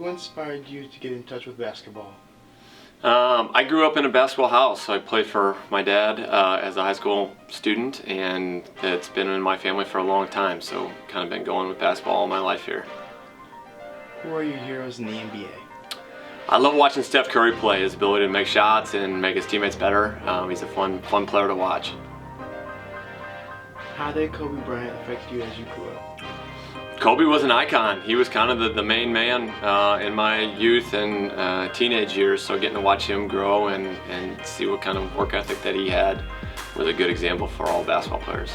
Who inspired you to get in touch with basketball? I grew up in a basketball house. I played for my dad as a high school student, and it's been in my family for a long time, so kind of been going with basketball all my life here. Who are your heroes in the NBA? I love watching Steph Curry play. His ability to make shots and make his teammates better. He's a fun player to watch. How did Kobe Bryant affect you as you grew up? Kobe was an icon. He was kind of the main man in my youth and teenage years, so getting to watch him grow and see what kind of work ethic that he had was a good example for all basketball players.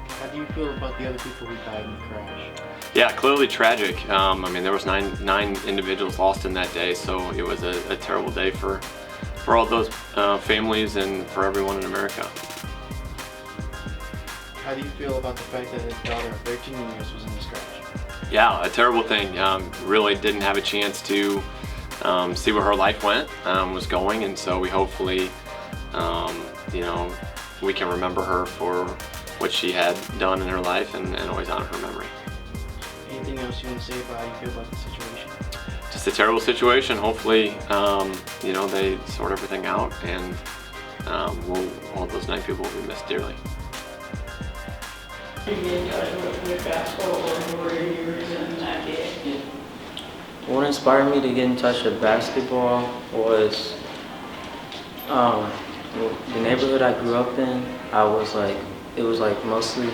How do you feel about the other people who died in the crash? Yeah, clearly tragic. I mean, there was nine individuals lost in that day, so it was a terrible day for all those families and for everyone in America. How do you feel about the fact that his daughter of 13 years was in this crash? Yeah, a terrible thing. Really didn't have a chance to see where her life was going, and so we hopefully, we can remember her for what she had done in her life and always honor her memory. Anything else you want to say about how you feel about the situation? Just a terrible situation. Hopefully, they sort everything out, and all those 9 people will be missed dearly. What inspired me to get in touch with basketball was the neighborhood I grew up in. It was mostly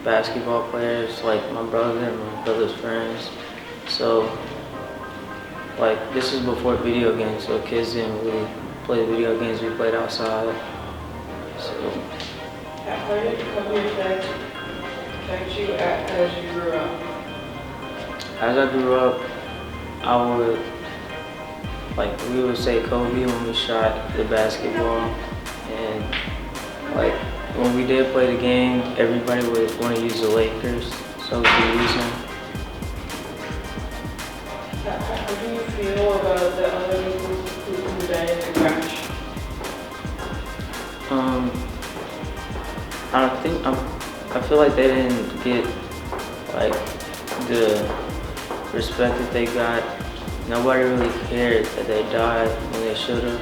basketball players, like my brother and my brother's friends. So this is before video games, so kids didn't really play video games. We played outside. So. How did Kobe affect you as you grew up? As I grew up, we would say Kobe when we shot the basketball, and when we did play the game, everybody would want to use the Lakers, so we could use them. How do you feel about the other people who died in the crash? I feel like they didn't get the respect that they got. Nobody really cared that they died when they should have.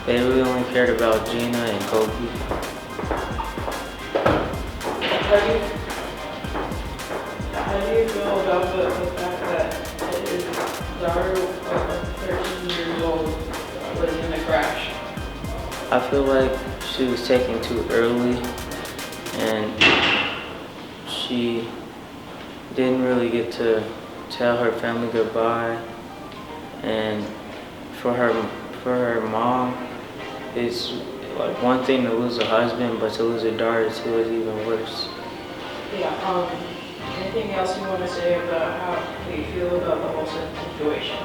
They really only cared about Gina and Kobe. How do you feel about the fact that his daughter of 13 years old was in the crash? I feel like she was taken too early, and she didn't really get to tell her family goodbye. And for her mom, it's one thing to lose a husband, but to lose a daughter too is even worse. Yeah. Anything else you want to say about how you feel about the whole situation?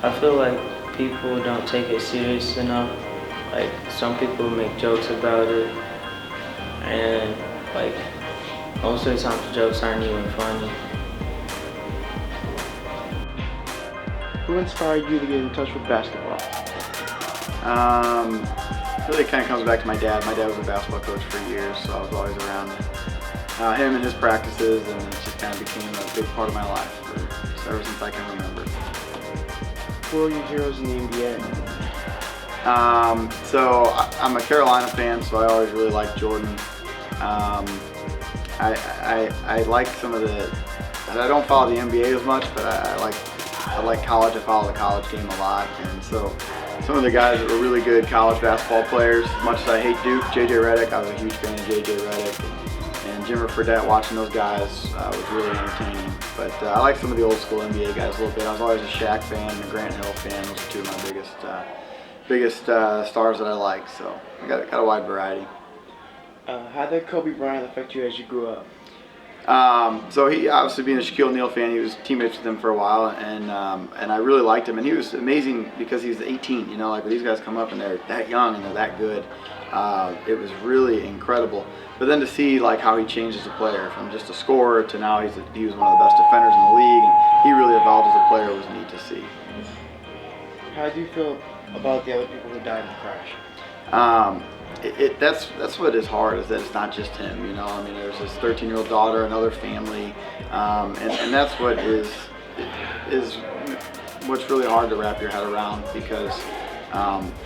I feel like people don't take it serious enough. Some people make jokes about it, and most of the time the jokes aren't even funny. Who inspired you to get in touch with basketball? Really kind of comes back to my dad. My dad was a basketball coach for years, so I was always around him and his practices, and it just kind of became a big part of my life ever since I can remember. Who are your heroes in the NBA? So I'm a Carolina fan, so I always really liked Jordan. I like some of the. I don't follow the NBA as much, but I like college. I follow the college game a lot, and so some of the guys that were really good college basketball players. As much as I hate Duke, J.J. Redick, I was a huge fan of J.J. Redick, and Jimmer Fredette. Watching those guys was really entertaining. But I like some of the old school NBA guys a little bit. I was always a Shaq fan and a Grant Hill fan. Those are two of my biggest stars that I like. So I got a wide variety. How did Kobe Bryant affect you as you grew up? So he obviously, being a Shaquille O'Neal fan, he was teammates with him for a while, and I really liked him. And he was amazing because he's 18. When these guys come up and they're that young and they're that good, it was really incredible. But then to see how he changed as a player, from just a scorer to now he was one of the best defenders in the league, and he really evolved as a player. Was neat to see. How do you feel about the other people who died in the crash? that's what is hard, is that it's not just him, you know. I mean, there's his 13-year-old daughter, another family, and that's what is what's really hard to wrap your head around, because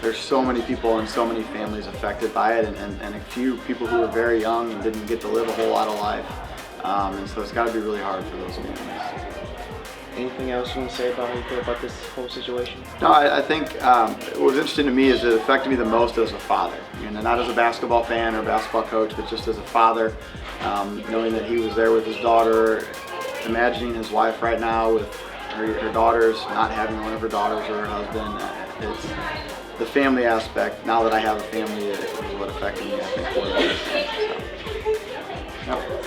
there's so many people and so many families affected by it, and a few people who are very young and didn't get to live a whole lot of life, and so it's got to be really hard for those families. Anything else you want to say about how you feel about this whole situation? No, I think what was interesting to me is it affected me the most as a father. You know, not as a basketball fan or basketball coach, but just as a father, knowing that he was there with his daughter, imagining his wife right now with her daughters, not having one of her daughters or her husband. It's the family aspect. Now that I have a family, it was what affected me, I think, more than anything. So, yep.